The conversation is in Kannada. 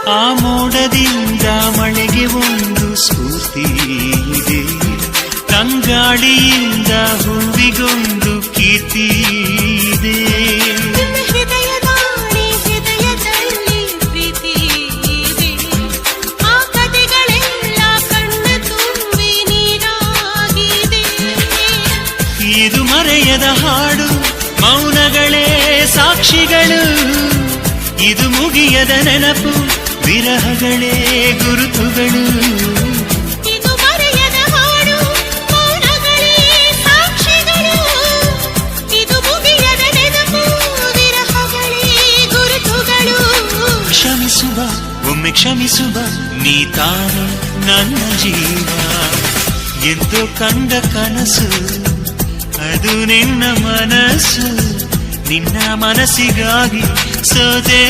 ಆ ಮೋಡದಿಂದ ಮಳೆಗೆ ಒಂದು ಸ್ಫೂರ್ತಿ ಇದೆ, ತಂಗಾಳಿಯಿಂದ ಹೂವಿಗೊಂದು ಕೀರ್ತಿ ಇದೆ. ಹೃದಯದಲ್ಲಿ ಪ್ರೀತಿ ಇದೆ, ಆ ಕಥೆಗಳೆಲ್ಲ ಕಣ್ಣ ತುಂಬಿ ನೀರಾಗಿದೆ. ಇದು ಮರೆಯದ ಹಾಡು, ಮೌನಗಳೇ ಸಾಕ್ಷಿಗಳು. ಇದು ಮುಗಿಯದ ನೆನಪು, ವಿರಹಗಳೇ ಗುರುತುಗಳು. ಇದು ಮರೆಯದ ಹಾಡು, ಮೌನಗಳೇ ಸಾಕ್ಷಿಗಳು. ಇದು ಮುಗಿಯದ ನೆನಪು, ವಿರಹಗಳೇ ಗುರುತುಗಳು. ಕ್ಷಮಿಸುವ, ಒಮ್ಮೆ ಕ್ಷಮಿಸುವ, ನೀ ತಾನೆ ನನ್ನ ಜೀವ. ಎಂದು ಕಂಡ ಕನಸು ಅದು ನಿನ್ನ ಮನಸ್ಸು, ನಿನ್ನ ಮನಸ್ಸಿಗಾಗಿ ಸೋದೆ.